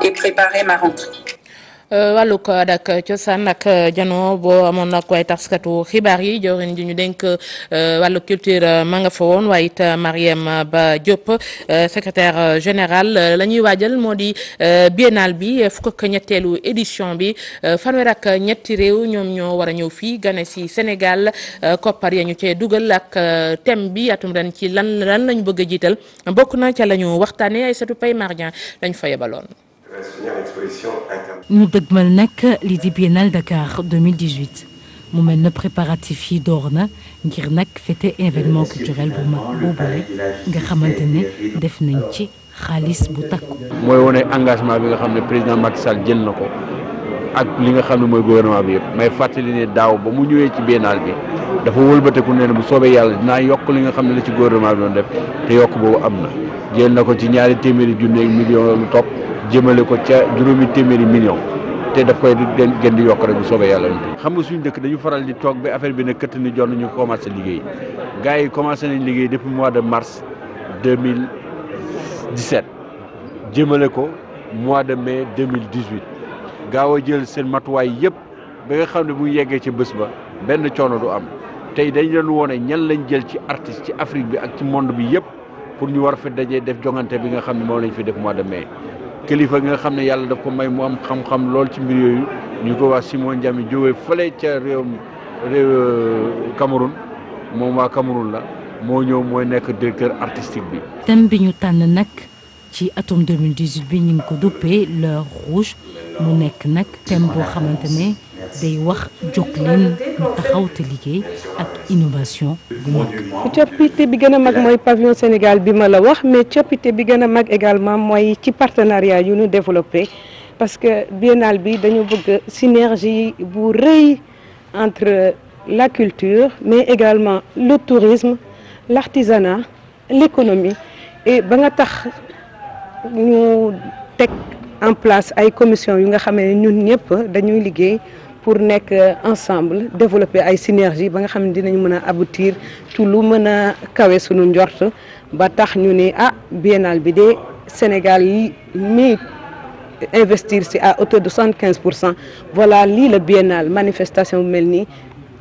Speaker 22: Et préparer ma rentrée.
Speaker 4: wàllug adak cosaan ak jano boo amoon nag waaye taskatu xibaar yi jawriñ ji ñu dénk wàllu culture ma nga fa woon waaye it Marième Ba Diop secrétaire général la ñuy waajal moo di biennale bi fukk ak ñetteelu édition bi fanweer ak ñetti réew ñoom ñoo war a ñëw fii gane si Sénégal koppar ya ñu cee dugal ak thème bi atum ren ci lan lañu bëgg a jiital bokk na ca la ñu waxtaanee Aïssatou Paye Mardian lañ fa yebaloon.
Speaker 23: ñu dëgmal nag lii di Biennale Dakar 2018 mu mel na préparatif yi door na ngir nag fêter événement culturel bu mag boobule nga xamante ne def nañ ci xaalis bu takku.
Speaker 24: mooy wane engagement bi nga xam ne président Macky Sall jël na ko ak li nga xam ne mooy gouvernement bi yëpp may fàttali ne daaw ba mu ñëwee ci biennale bi dafa wëlbateku ne bu soobee yàlla dinaa yokk li nga xam ne la ci gouvernement bi doon def te yokk boobu am na jël na ko ci 200 millions lu topp. jëmale ko ca 800 millions te daf koy gën di yokk rek bu soobee yàlla. xam nga suñu dëkk dañu faral di toog ba affaire bi ne këtt ni jot nañu commencé liggéey gars yi commencé nañ liggéey depuis mois de mars 2017 jëmale ko mois de mai 2018 gaaw a jël seen matuwaay yëpp ba nga xam ne bu yeggee ci bés ba benn coono du am tey dañ leen woone ñan lañ jël ci artiste ci Afrique bi ak ci monde bi yëpp pour ñu war fa dajee def jongante bi nga xam ne moom lañ fi def mois de mai. kilifa nga xam ne yàlla daf ko may mu am xam-xam lool ci mbir yooyu ñu ko wax Simon Ndiame jógee fële ca réew Cameroun moom waa Cameroun la moo ñëw mooy nekk directeur artistique bi.
Speaker 23: thème bi ñu tànn nag ci atum 2018 bi ñu ngi ko duppee l'heure rouge mu nekk nag thème boo xamante ne day wax jóg leen ñu taxaw te liggéey ak innovation bu mag.
Speaker 25: coppite bi gën a mag mooy pavillon Sénégal bi ma la wax mais coppite bi gën a mag également mooy ci partenariat yu ñu développé parce que biennale bi dañu bëgg synergie bu rëy entre la culture mais également le tourisme l'artisanat l'économie et ba nga tax ñu teg en place ay commission yu nga xam ne ñun ñëpp dañuy liggéey pour nekk ensemble développer ay synergie ba nga xam ne dinañ mën a aboutir ci lu mën a kawe sunu njort ba tax ñu ne biennale bi de Sénégal yi mi investir ci à hauteur de 75% voilà lii la biennale manifestation bu mel nii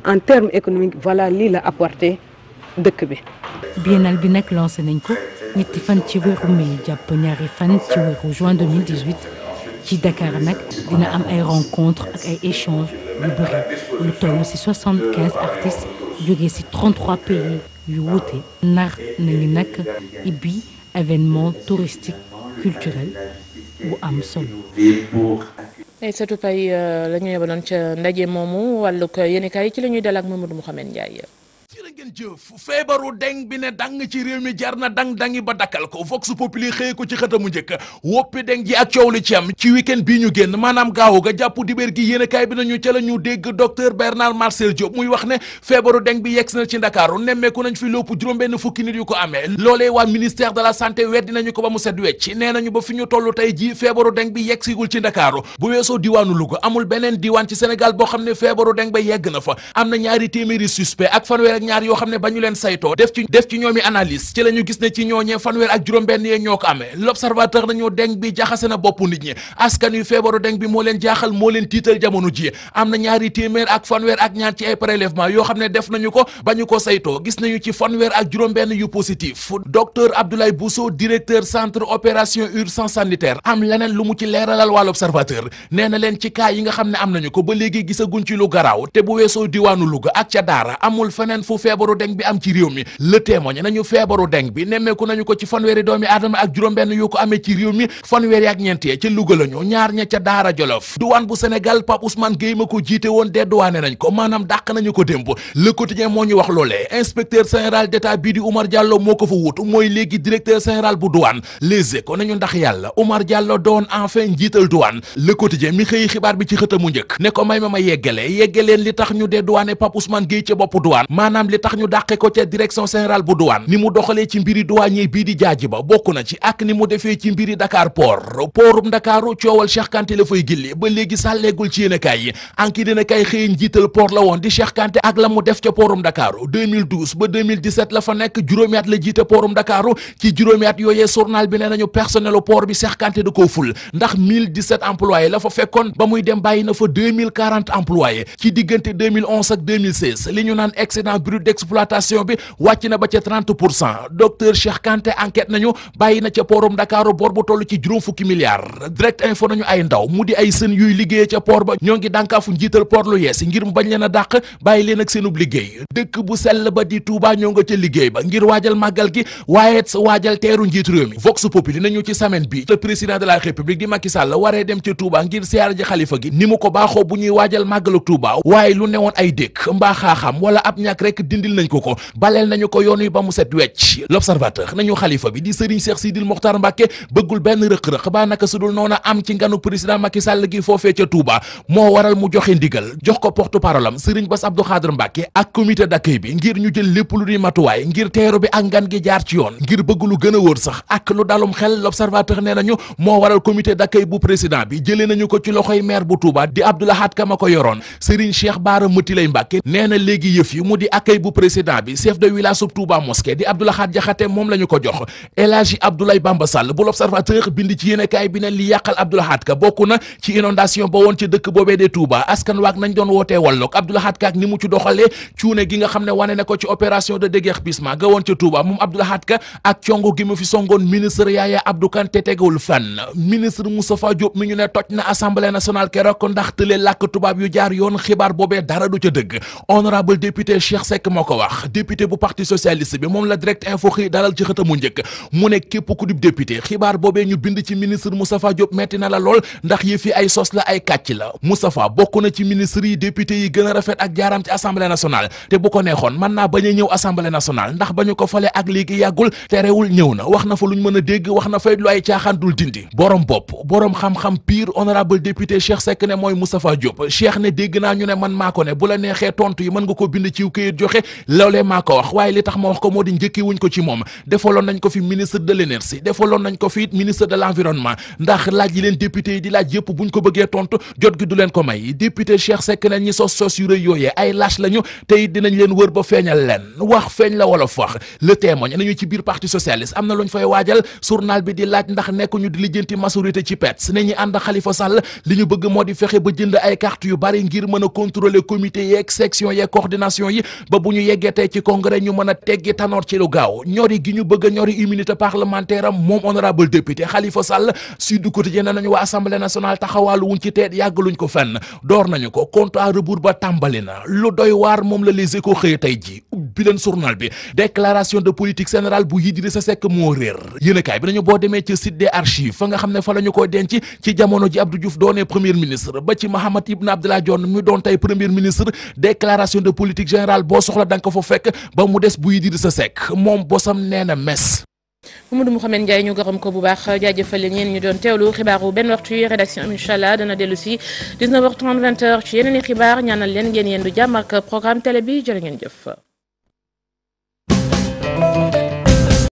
Speaker 25: en termes économiques voilà lii la apporté dëkk bi.
Speaker 23: biennale bi nag lancé nañ ko ñetti fan ci weeru mai jàpp ñaari fan ci weeru juin 2018 ci Dakar nag dina am ay rencontres ak ay échanges yu bëri lu toll ci 75 artistes jóge ci 33 pays yu wuute nar nañu nag ibbi événement touristique culturel bu am solo.
Speaker 4: Aïssatou Paye la ñu yebaloon ca ndaje moomu wàllug yéenekaay ci la ñuy dal ak Mamadou Mouhamed Ndiaye.
Speaker 2: jërë ngeen jëf feebaru deng bi ne dang ci réew mi jar na dang-dangi ba dakkal ko Vox Populi xëye ko ci xëtamu njëkk woppi deng ji ak coow li ci am ci week-end bii ñu génn maanaam gaawu ga jàpp dibéer gi yéenekaay bi nañu ca la ñu dégg docteur Bernard Marcel Diop muy wax ne feebaru deng bi yegg na ci Ndakaaru nemmeeku nañ fi lopp juróom-benn fukki nit yu ko amee loolee waa ministère de la santé weddi nañu ko ba mu set wecc nee nañu ba fi ñu toll tey ji feebaru deng bi yegg sigul ci Ndakaaru bu weesoo diwaanu Louga amul beneen diwaan ci Sénégal boo xam ne feebaru deng ba yegg na fa am na ñaari téeméeri suspect ak fanweer ak ñaar yoo xam ne ñu leen saytoo def ci ñoomi analyse ci la ñu gis ne ci ñooñee fanweer ak juróom-benn yee ñoo ko amee l'observateur nañu deng bi jaxase na boppu nit ñi askan yu feebaru deng bi moo leen jaaxal moo leen tiital jamono ji am na ñaari téeméer ak fanweer ak ñaar ci ay prélèvement yoo xam ne def nañu ko ba ñu ko saytoo gis nañu ci fanweer ak juróom-benn yu positif docteur Abdoulaye Bousso directeur centre opération urgence sanitaire am leneen lu mu ci leeralal waa l'observateur nee na leen ci cas yi nga xam ne am nañu ko ba léegi gisaguñ ci lu garaaw te bu weesoo diwaanu Louga ak ca Daara amul feneen fu feebaru deng bi am ci réew mi le témoigne nañu feebaru deng bi nemmeeku nañu ko ci fanweeri doomi aadama ak juróom-benn yu ko amee ci réew mi fanweeri ak ñeentee ca Louga lañu ñaar ña ca Daara Jolof douane bu Sénégal Pape Ousmane Gueye ma ko jiite woon dédouané nañ ko maanaam dàq nañu ko démb le quotidien moo ñu wax loolee inspecteur général d'état bii di Oumar Diallo moo ko fa wut mooy léegi directeur général bu douane Les Échos nañu ndax yàlla Oumar Diallo doon enfin njiital douane le quotidien mi xëy xibaar bi ci xëtamu njëkk ne ko may ma yeggaleen li tax ñu dédouané Pape Ousmane Gueye ca bopp douane maanaam li tax ñu dàqe ko ca direction générale bu douane ni mu doxalee ci mbiri douanier bii di jaaji ba bokk na ci ak ni mu defee ci mbiri Dakar portum Ndakaaru coowal Cheikh Kanté la fay gilli ba léegi sàlleegul ci yéenekaay yi anki dina kay xëy njiital port la woon di Cheikh Kanté ak la mu def ca portum Ndakaaru 2012 ba 2017 la fa nekk juróomi at la jiite portum Ndakaaru ci juróomi at yooyee journal bi nee nañu personnelu port bi Cheikh Kanté da koo ful ndax 1017 employés la fa fekkoon ba muy dem bàyyi na fa 2040 employés ci diggante 2011 ak 2016 li ñu naan excédent brut d'exploitation bi wàcc na ba ca 30% docteur Cheikh Kanté enquête nañu bàyyi na ca poorum Dakar bor bu toll ci juróom fukki milliards direct info nañu ay ndaw mu di ay sën yuy liggéeyee ca port ba ñoo ngi dànkaafu njiital port lu yees ngir mu bañ leen a dàq bàyyi leen ak seenub liggéey dëkk bu sell ba di Touba ñoo nga ca liggéey ba ngir waajal màggal gi waaye waajal teeru njiitu réew mi Vox Populi nañu ci semaine bi le président de la République di Macky Sall waree dem ca Touba ngir siyaar ji xalifa gi ni mu ko baaxoo bu ñuy waajal màggalu Touba waaye lu newoon ay dëkk mbaa xaaxam wala ab ñàkk rek dindil nañ ko baleel nañu ko yoon wi ba mu set wecc l'observateur nañu xalifa bi di Serigne Cheikh Sidil Mokhtar Mbacké bëggul benn rëq-rëq baa naka sudul noona am ci nganu président Macky Sall gi foofee ca Touba moo waral mu joxe ndigal jox ko porte-parole am Serigne Bass Abdou Khadre Mbacké ak comité d'accueil bi ngir ñu jël lépp lu di matuwaay ngir teeru bi ak ngan gi jaar ci yoon ngir bëgg lu gën a wóor sax ak lu dalum xel l'observateur nee nañu moo waral comité d'accueil bu président bi jëlee nañu ko ci loxoy maire bu Touba di Abdou Lahad Ka ma ko yoroon Serigne Cheikh Bara Matilay Mbacké nee na léegi yëf yi mu di accueil bu président bi chef de village sub Touba mosquée di Abdou Lahad Diakhaté moom la ñu ko jox El Hadji Abdoulaye Bamba Sall bu l'observateur bind ci yéenekaay bi ne li yàqal Abdou Lahad Ka bokk na ci inondation ba woon ci dëkk boobee de Touba askan waak nañ doon wootee walloog Abdou Lahad Ka ak ni mu ci doxalee cuune gi nga xam ne wane na ko ci opération de déguerpissement ga woon ca Touba moom Abdou Lahad Ka ak congo gi mu fi songoon ministre Yaya Abdou Kane te tegewul fenn ministre Moustapha Diop mi ñu ne toj na assemblée nationale keroog ndax tëlee làkk tubaab yu jaar yoon xibaar boobee dara du ca dëgg honorable député Cheikh Seck moo ko wax député bu parti socialiste bi moom la direct info xëy dalal ci xëtamu njëkk mu ne képp ku dib député xibaar boobee ñu bind ci ministre Moustapha Diop metti na la lool ndax yëfi ay sos la ay kàcc la Moustapha bokk na ci ministre yi député yi gën a rafet ak jaaram ci assemblée nationale te bu ko neexoon mën naa bañ a ñëw assemblée nationale ndax ba ñu ko fale ak léegi yàggul terewul ñëw na wax na fa lu ñu mën a dégg wax na fay lu ay caaxaan dul dindi borom bopp borom xam-xam pire honorable député Cheikh Seck ne mooy Moustapha Diop Cheikh ne dégg naa ñu ne man maa ko ne bu la neexee tontu yi mën nga ko bind ci këyit joxe loolee maa ko wax waaye li tax ma wax ko moo di njëkki wuñ ko ci moom defaloon nañ ko fi ministre de l'énergie defaloon nañ ko fi it ministre de l'environnement ndax laaj yi leen député yi di laaj yëpp buñ ko bëggee tontu jot gi du leen ko may député Cheikh Seck ne ñi sos yu rëy yooyee ay lâche lañu te it dinañ leen wër ba feeñal leen wax feeñ la wolof wax le témoin nañu ci biir parti socialiste am na luñ fay waajal journal bi di laaj ndax nekkuñu di lijjanti majorité ci PETS ne ñi ànd Khalifa Sall li ñu bëgg moo di fexe ba jënd ay carte yu bari ngir mën a contrôler comité yeeg section yeeg coordination yi ba bu ñu yeggee tey ci congrès ñu mën a teggi Tanor ci lu gaaw ñori gi ñu bëgg a ñori immunité parlementaire am moom honorable député Khalifa Sall Sud Quotidien nee nañu waa assemblée nationale taxawaalu wuñ ci teet yàggaluñ ko fenn door nañu ko compte à rebours ba tàmbali na lu doy waar moom la Les Échos xëye tey ji ubbi leen journal bi déclaration de politique générale bu Idrissa Seck moo réer yéenekaay bi nañu boo demee ci site des archives fa nga xam ne fa la ñu ko denc ci jamono ji Abdou Diouf doonee premier ministre ba ci Mahammed Ibn Abdallah Dionne mi doon tey premier ministre déclaration de politique générale boo soxla danga ko fa fekk ba mu des bu Idrissa Seck moom bosam nee na mes
Speaker 4: Mamadou Mouhamed Ndiaye ñu gërëm ko bu baax jaajëfal leen yéen ñu doon teewlu xibaaru benn waxtu yi rédaction incha allah dana dellu si 19h30 20h ci yeneen i xibaar ñaanal leen ngeen yendu jàmm ak programme télé bi jërë ngeen jëf